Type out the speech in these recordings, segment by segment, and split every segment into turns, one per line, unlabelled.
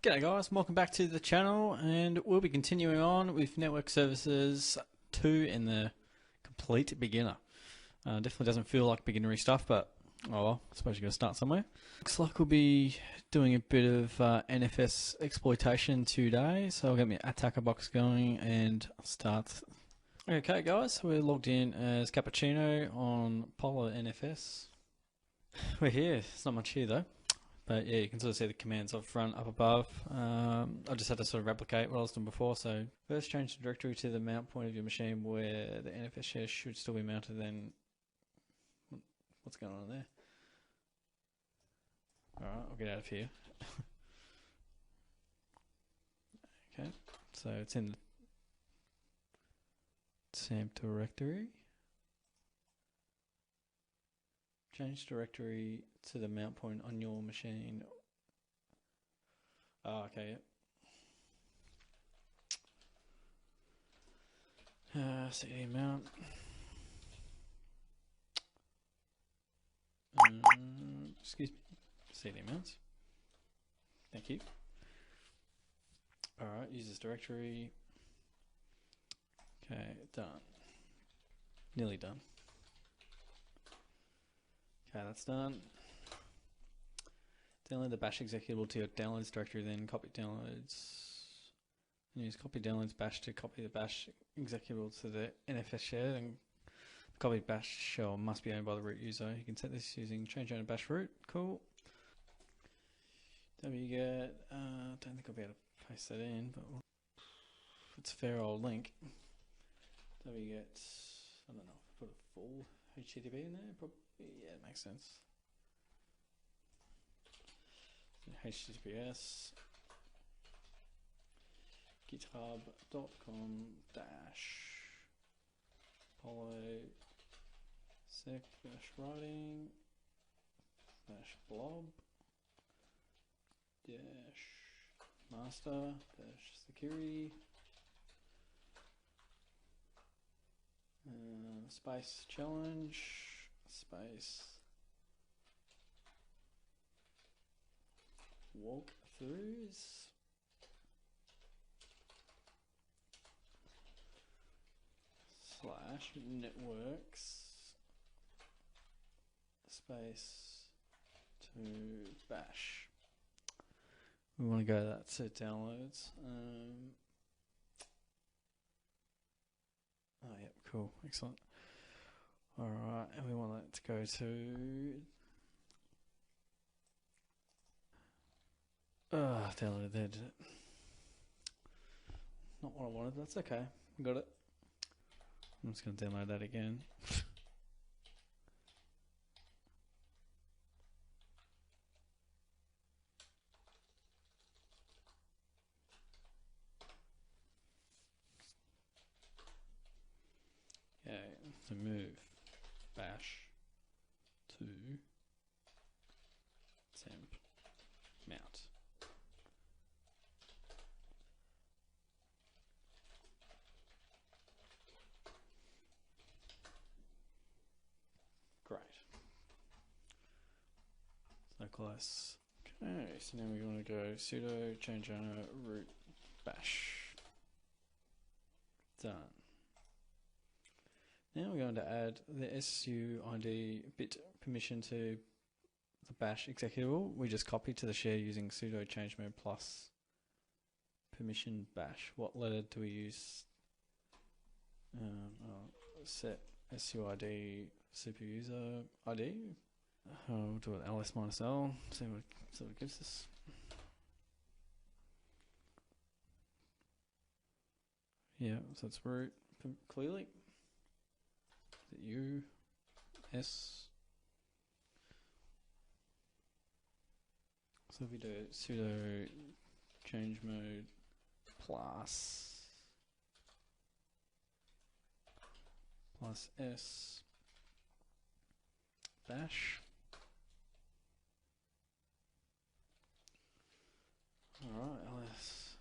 G'day guys, welcome back to the channel, and we'll be continuing on with Network Services 2 in the complete beginner. Definitely doesn't feel like beginnery stuff, but oh well, I suppose you're going to start somewhere. Looks like we'll be doing a bit of NFS exploitation today, so I'll get my attacker box going and start. Okay guys, we're logged in as Cappuccino on Polar NFS. We're here, there's not much here though. But yeah, you can sort of see the commands up front, up above. I just had to sort of replicate what I was doing before. So first change the directory to the mount point of your machine where the NFS share should still be mounted. Then what's going on there? Alright, I'll get out of here. Okay, so it's in the SAMP directory. Change directory to the mount point on your machine. Oh, okay, yep. CD mount. Excuse me. CD mounts. Thank you. Alright, use this directory. Okay, done. Nearly done. Okay, that's done. Download the bash executable to your downloads directory, then copy downloads. And use copy downloads bash to copy the bash executable to the NFS share. And the copy bash shell must be owned by the root user. You can set this using change owner bash root. Cool. wget. Don't think I'll be able to paste that in, but it's a fair old link. wget. I don't know. Put a full HTTP in there. Probably. Yeah, it makes sense. HTTPS github.com -- sec writing blob master security space challenge space walkthroughs / networks space to bash. We want to go that to downloads. Oh, yep, cool, excellent. Alright, and we want that to go to downloaded there, did it? Not what I wanted, but that's okay. Got it. I'm just going to download that again. Okay, so move bash to temp mount. Great. So close. Okay, so now we want to go sudo change owner root bash. Done. Now we're going to add the SUID bit permission to the bash executable. We just copy to the share using sudo change mode plus permission bash. What letter do we use? Set SUID super user ID. We'll do it ls-l. See what it gives us. Yeah, so it's root clearly. U S. So if we do sudo change mode plus S bash. Alright, ls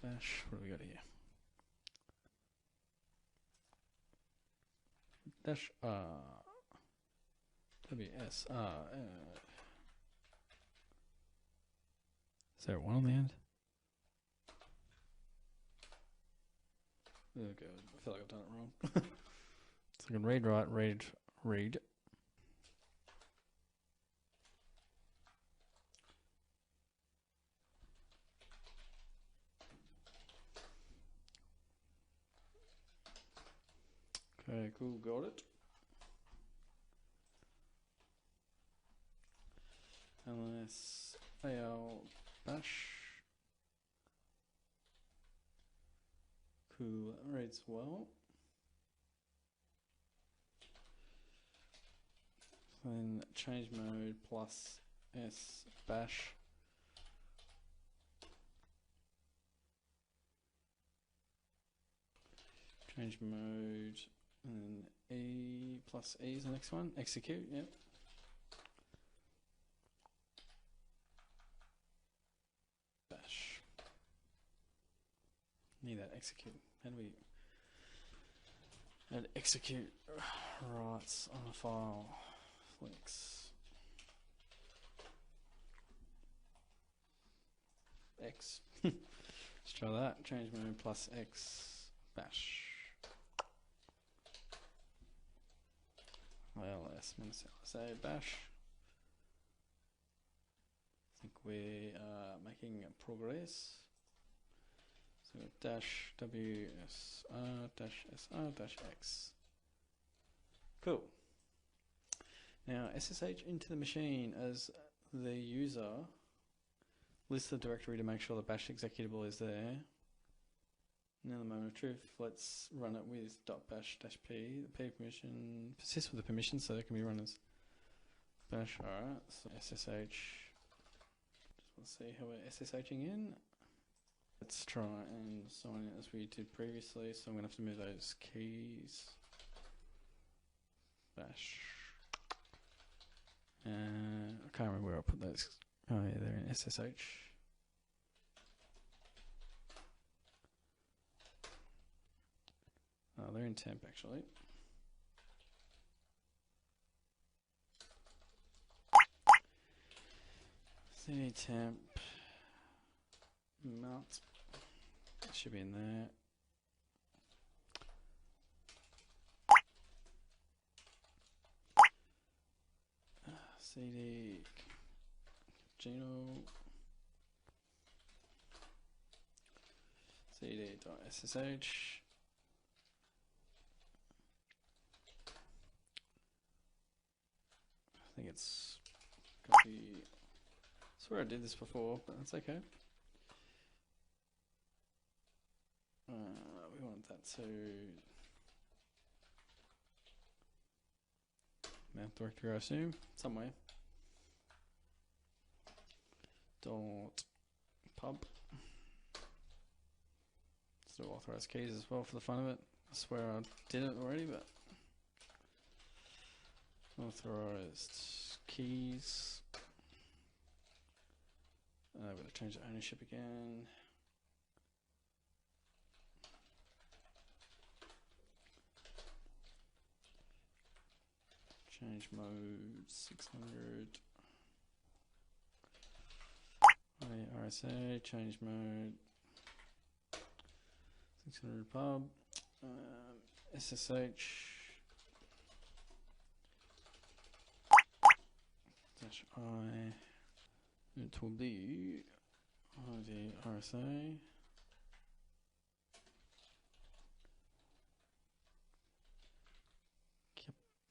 bash. What do we got here? Dash WS. Is there one on the end? Oh god, I feel like I've done it wrong. So I can read, write, read. Okay, cool, got it. ls al bash. Cool, that reads well. Then change mode plus s bash. Change mode and then E plus E is the next one. Execute, yep. Bash. Need that execute. How do we add execute rights on a file? Flex. X. Let's try that. Change mode plus X bash. ls minus lsa bash. I think we are making progress. So dash wsr dash sr dash x. Cool. Now SSH into the machine as the user. List the directory to make sure the bash executable is there. Now the moment of truth, let's run it with .bash-p. The p permission persists with the permission, so it can be run as bash. Alright, so SSH. Just want to see how we're SSHing in. Let's try and sign in as we did previously, so I'm going to have to move those keys. Bash. I can't remember where I put those. Oh yeah, they're in SSH. Oh, they're in temp actually. CD temp mount. It should be in there. CD Geno cd.ssh. I think it's copy. I swear I did this before, but that's okay. We want that to mount directory, I assume, somewhere. Dot pub. Let's do authorized keys as well for the fun of it. I swear I did it already, but authorized keys. I've got to change the ownership again. Change mode 600. RSA, change mode 600 pub. SSH dash I. It will be ID RSA.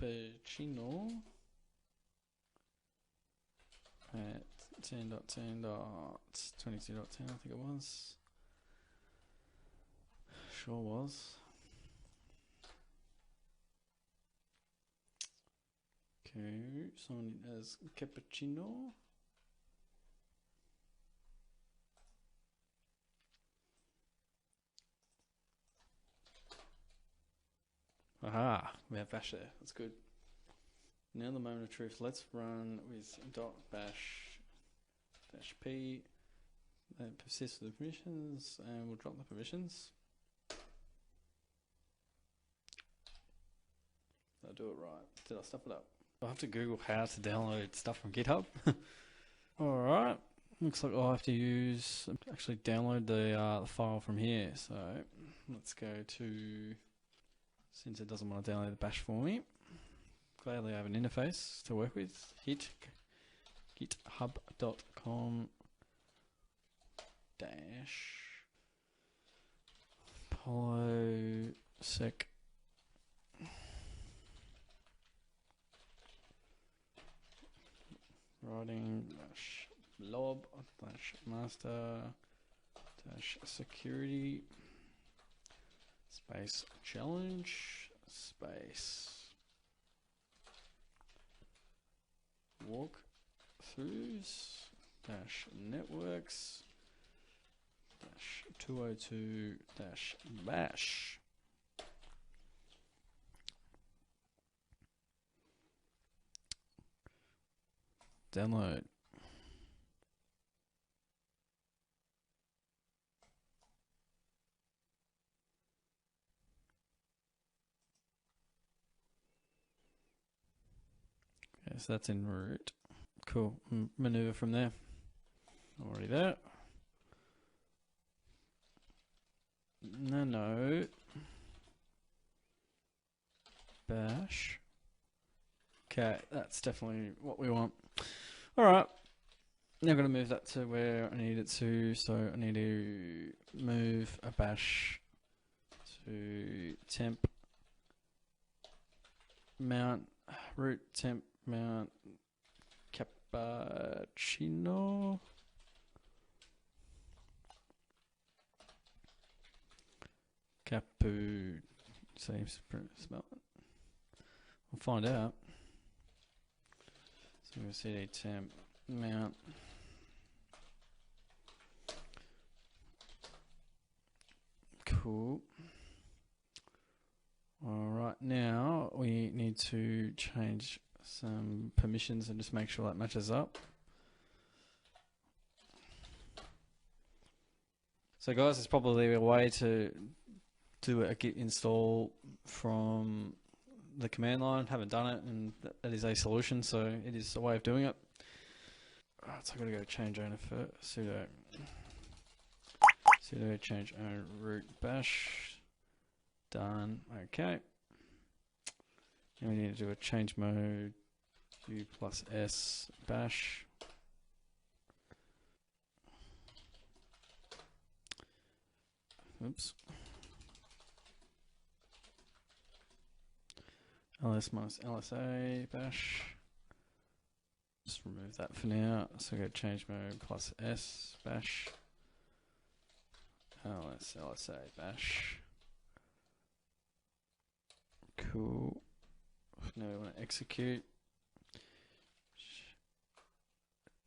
Cappuccino at 10.10.22.10, I think it was. Sure was. Okay, someone as cappuccino. Aha, we have bash there. That's good. Now the moment of truth. Let's run with .bash-p. That persists with the permissions, and we'll drop the permissions. Did I do it right? Did I stuff it up? I'll have to Google how to download stuff from GitHub. Alright, looks like I'll have to actually download the file from here. So let's go to, since it doesn't want to download the bash for me, gladly I have an interface to work with. Hit github.com -polosec writing -lob -master -security space challenge space walkthroughs -networks -202 -bash. Download. Okay, so that's en route. Cool. Maneuver from there. Already there. No. Bash. Okay, that's definitely what we want. Alright. Now I'm going to move that to where I need it to. So I need to move a bash to temp mount root temp mount cappuccino. Capu seems to smell it. We'll find out. So we'll cd temp mount cool. Alright, now we need to change some permissions and just make sure that matches up. So guys, there's probably a way to do a git install from the command line. Haven't done it, and that is a solution, so it is a way of doing it. Alright, so I've got to go change owner first. Sudo change owner root bash. Done. Okay. Now we need to do a change mode u+s bash. Oops. ls-lsa bash. Just remove that for now. So go change mode +s bash. ls-lsa bash. Cool. Now we want to execute.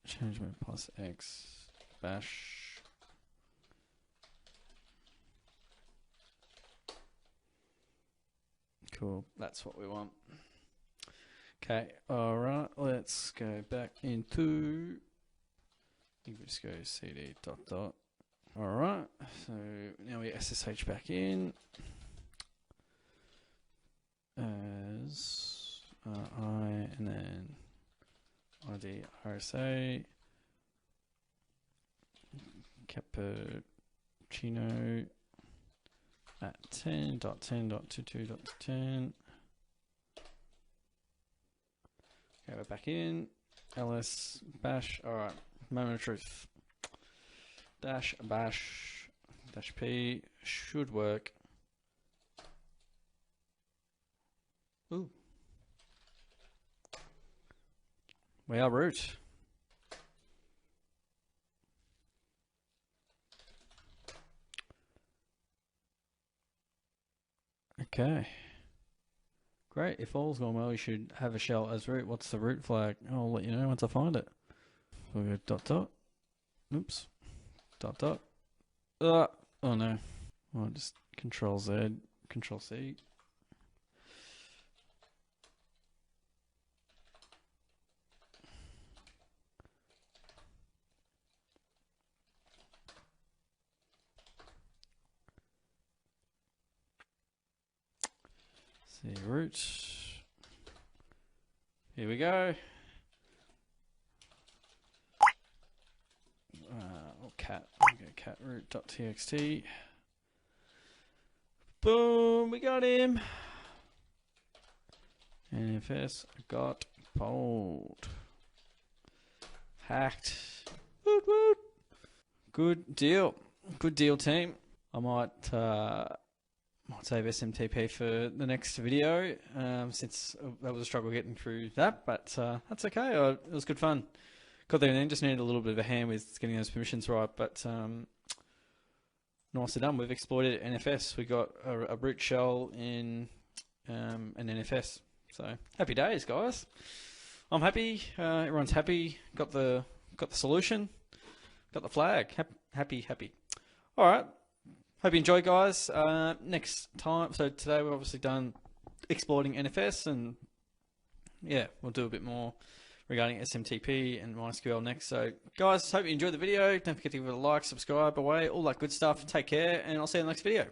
Change mode +x bash. Cool, that's what we want. Okay, alright, let's go back into, you can just go cd ... Alright, so now we SSH back in as I and then ID RSA cappuccino at 10.10.22.10. Okay, we're back in. ls bash. Alright, moment of truth. -bash -p should work. Ooh. We are root. Okay. Great. If all's gone well, you should have a shell as root. What's the root flag? I'll let you know once I find it. We'll go ... Oops. ... Oh no. I'll just Control Z, Control C. See root. Here we go. Cat. Okay, cat root.txt. Boom, we got him. NFS got pulled. Hacked. Woot woot. Good deal. Good deal, team. I might save SMTP for the next video, since that was a struggle getting through that, but that's okay. It was good fun. Got there and then, just needed a little bit of a hand with getting those permissions right, but nicely done. We've exploited NFS. We got a root shell in an NFS. So happy days, guys. I'm happy. Everyone's happy. Got the solution. Got the flag. Happy. All right. Hope you enjoy, guys. Next time. So today we've obviously done exploiting NFS, and yeah, we'll do a bit more regarding SMTP and MySQL next. So guys, hope you enjoyed the video. Don't forget to give it a like, subscribe, away, all that good stuff. Take care, and I'll see you in the next video.